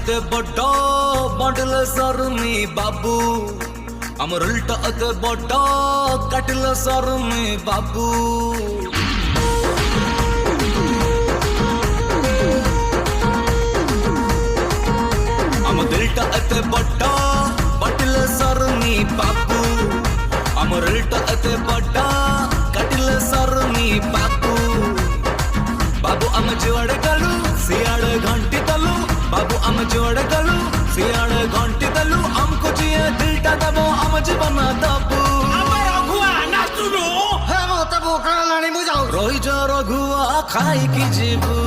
अते बड़ा बंडल सरमी बाबू अमर उल्टा अते बड़ा कटल सरमी बाबू अमर दिलटा अते बड़ा बंडल सरमी बाबू अमर उल्टा अते बड़ा कटल सरमी बाबू बाबू आम जोड़े गलु सियाड़ घंटी तलु बाबू आम जोड़े गलु सियाड़ घंटी तलु हमको जिए दिलटा दबो आम जीवन दबू रोई जो रघुआ खाई की जीबू